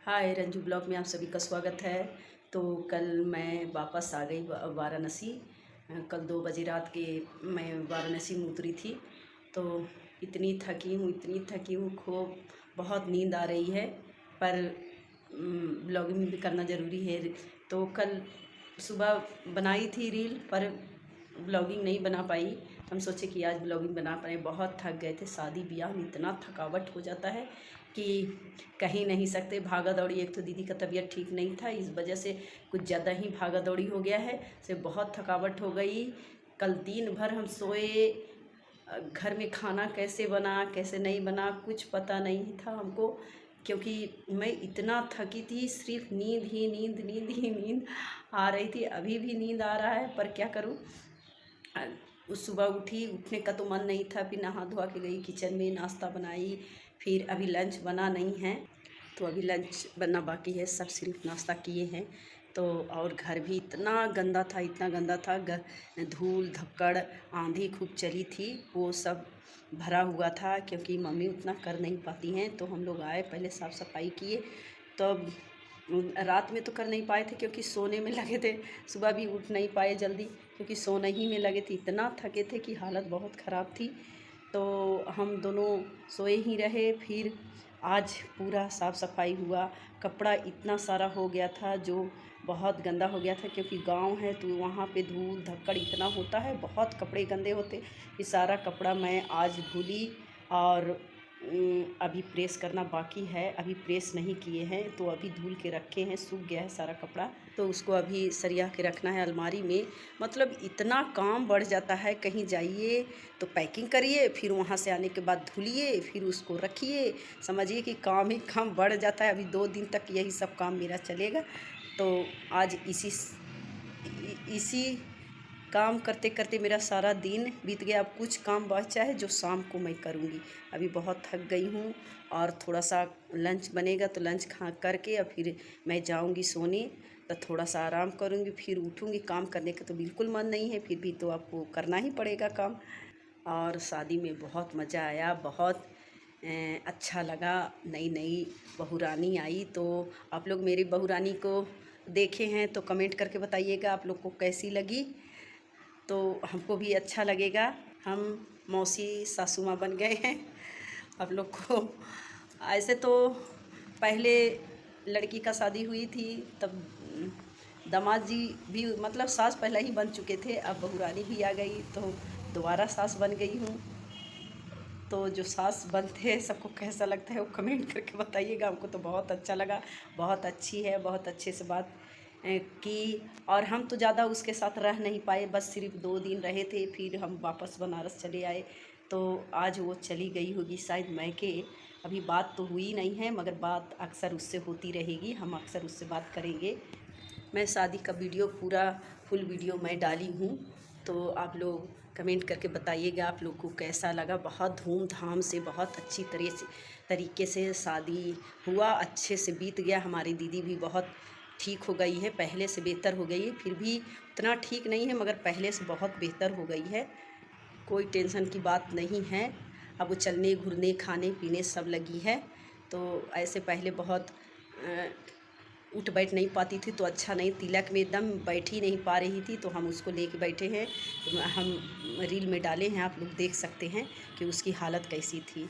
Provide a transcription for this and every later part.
हाय, Ranju blog में आप सभी का स्वागत है। तो कल मैं वापस आ गई वाराणसी। कल 2 बजे रात के मैं वाराणसी में उतरी थी। तो इतनी थकी हूँ, खूब बहुत नींद आ रही है। पर ब्लॉगिंग भी करना ज़रूरी है। तो कल सुबह बनाई थी रील, पर ब्लॉगिंग नहीं बना पाई। हम सोचे कि आज ब्लॉगिंग बना पाए। बहुत थक गए थे। शादी ब्याह में इतना थकावट हो जाता है कि कहीं नहीं सकते। भागा दौड़ी, एक तो दीदी का तबीयत ठीक नहीं था, इस वजह से कुछ ज़्यादा ही भागा दौड़ी हो गया है। से बहुत थकावट हो गई। कल दिन भर हम सोए। घर में खाना कैसे बना कैसे नहीं बना कुछ पता नहीं था हमको, क्योंकि मैं इतना थकी थी। सिर्फ नींद ही नींद, नींद ही नींद आ रही थी। अभी भी नींद आ रहा है, पर क्या करूं। उस सुबह उठने का तो मन नहीं था। फिर नहा धोआ के गई किचन में, नाश्ता बनाई। फिर अभी लंच बना नहीं है, तो अभी लंच बनना बाकी है। सब सिर्फ नाश्ता किए हैं। तो और घर भी इतना गंदा था, इतना गंदा था। धूल धक्कड़, आंधी खूब चली थी, वो सब भरा हुआ था। क्योंकि मम्मी उतना कर नहीं पाती हैं, तो हम लोग आए, पहले साफ़ सफाई किए। तब रात में तो कर नहीं पाए थे क्योंकि सोने में लगे थे। सुबह भी उठ नहीं पाए जल्दी, क्योंकि सोने ही में लगे थे। इतना थके थे कि हालत बहुत ख़राब थी। तो हम दोनों सोए ही रहे। फिर आज पूरा साफ़ सफाई हुआ। कपड़ा इतना सारा हो गया था जो बहुत गंदा हो गया था, क्योंकि गांव है तो वहाँ पे धूल धक्कड़ इतना होता है, बहुत कपड़े गंदे होते। ये सारा कपड़ा मैं आज धुली। और अभी प्रेस करना बाकी है। अभी प्रेस नहीं किए हैं, तो अभी धुल के रखे हैं। सूख गया है सारा कपड़ा, तो उसको अभी सरिया के रखना है अलमारी में। मतलब इतना काम बढ़ जाता है। कहीं जाइए तो पैकिंग करिए, फिर वहाँ से आने के बाद धुलिए, फिर उसको रखिए। समझिए कि काम ही काम बढ़ जाता है। अभी 2 दिन तक यही सब काम मेरा चलेगा। तो आज इसी काम करते करते मेरा सारा दिन बीत गया। अब कुछ काम बचा है जो शाम को मैं करूँगी। अभी बहुत थक गई हूँ। और थोड़ा सा लंच बनेगा, तो लंच खा करके और फिर मैं जाऊँगी सोने। तो थोड़ा सा आराम करूँगी, फिर उठूँगी। काम करने का तो बिल्कुल मन नहीं है, फिर भी तो आपको करना ही पड़ेगा काम। और शादी में बहुत मज़ा आया, बहुत अच्छा लगा। नई नई बहुरानी आई। तो आप लोग मेरी बहुरानी को देखे हैं तो कमेंट करके बताइएगा आप लोग को कैसी लगी। तो हमको भी अच्छा लगेगा। हम मौसी सासू माँ बन गए हैं आप लोग को। ऐसे तो पहले लड़की का शादी हुई थी, तब दामाद जी भी मतलब सास पहले ही बन चुके थे। अब बहुरानी भी आ गई, तो दोबारा सास बन गई हूँ। तो जो सास बनते हैं सबको कैसा लगता है वो कमेंट करके बताइएगा। हमको तो बहुत अच्छा लगा। बहुत अच्छी है, बहुत अच्छे से बात की। और हम तो ज़्यादा उसके साथ रह नहीं पाए, बस सिर्फ 2 दिन रहे थे। फिर हम वापस बनारस चले आए। तो आज वो चली गई होगी शायद मैके। अभी बात तो हुई नहीं है, मगर बात अक्सर उससे होती रहेगी। हम अक्सर उससे बात करेंगे। मैं शादी का वीडियो पूरा फुल वीडियो मैं डाली हूँ, तो आप लोग कमेंट करके बताइएगा आप लोग को कैसा लगा। बहुत धूमधाम से, बहुत अच्छी तरीके से शादी हुआ, अच्छे से बीत गया। हमारी दीदी भी बहुत ठीक हो गई है, पहले से बेहतर हो गई है। फिर भी उतना ठीक नहीं है, मगर पहले से बहुत बेहतर हो गई है। कोई टेंशन की बात नहीं है। अब वो चलने घुरने खाने पीने सब लगी है। तो ऐसे पहले बहुत उठ बैठ नहीं पाती थी, तो अच्छा नहीं, तिलक में एकदम बैठ ही नहीं पा रही थी। तो हम उसको लेके बैठे हैं। तो हम रील में डाले हैं, आप लोग देख सकते हैं कि उसकी हालत कैसी थी।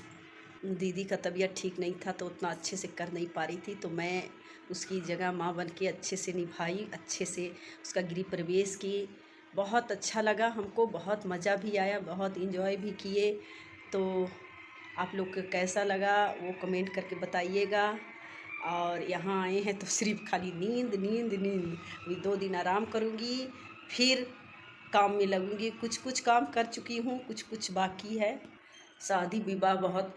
दीदी का तबीयत ठीक नहीं था, तो उतना अच्छे से कर नहीं पा रही थी। तो मैं उसकी जगह माँ बन के अच्छे से निभाई, अच्छे से उसका गृह प्रवेश की। बहुत अच्छा लगा हमको, बहुत मज़ा भी आया, बहुत इन्जॉय भी किए। तो आप लोग को कैसा लगा वो कमेंट करके बताइएगा। और यहाँ आए हैं तो सिर्फ खाली नींद नींद नींद। अभी 2 दिन आराम करूँगी, फिर काम में लगूँगी। कुछ कुछ काम कर चुकी हूँ, कुछ कुछ बाकी है। शादी विवाह बहुत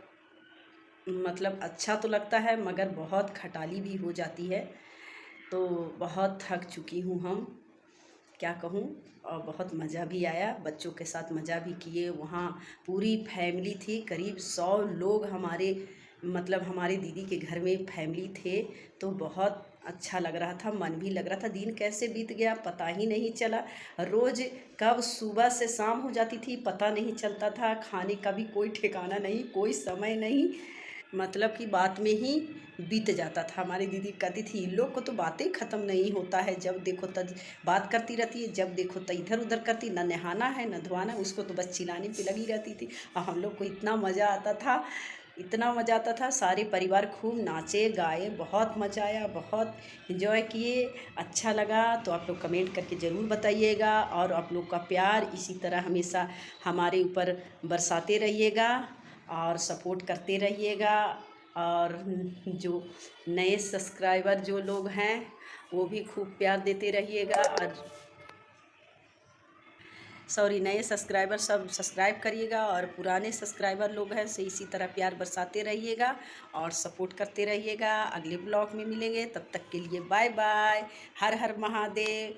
मतलब अच्छा तो लगता है, मगर बहुत खटाली भी हो जाती है। तो बहुत थक चुकी हूँ हम, क्या कहूँ। और बहुत मज़ा भी आया, बच्चों के साथ मज़ा भी किए। वहाँ पूरी फैमिली थी, करीब 100 लोग हमारे मतलब हमारे दीदी के घर में फैमिली थे। तो बहुत अच्छा लग रहा था, मन भी लग रहा था। दिन कैसे बीत गया पता ही नहीं चला। रोज़ कब सुबह से शाम हो जाती थी पता नहीं चलता था। खाने का भी कोई ठिकाना नहीं, कोई समय नहीं। मतलब कि बात में ही बीत जाता था। हमारी दीदी कहती थी इन लोग को तो बातें ख़त्म नहीं होता है, जब देखो तब बात करती रहती है, जब देखो तो इधर उधर करती, ना नहाना है ना धोना, उसको तो बस चिल्लाने पे लगी रहती थी। और हम लोग को इतना मज़ा आता था, इतना मज़ा आता था, सारे परिवार खूब नाचे गाए, बहुत मज़ा आया, बहुत इन्जॉय किए। अच्छा लगा तो आप लोग कमेंट करके ज़रूर बताइएगा, और आप लोग का प्यार इसी तरह हमेशा हमारे ऊपर बरसाते रहिएगा और सपोर्ट करते रहिएगा। और जो नए सब्सक्राइबर जो लोग हैं वो भी खूब प्यार देते रहिएगा। और नए सब्सक्राइबर सब सब्सक्राइब करिएगा, और पुराने सब्सक्राइबर लोग हैं से इसी तरह प्यार बरसाते रहिएगा और सपोर्ट करते रहिएगा। अगले ब्लॉग में मिलेंगे, तब तक के लिए बाय बाय। हर हर महादेव।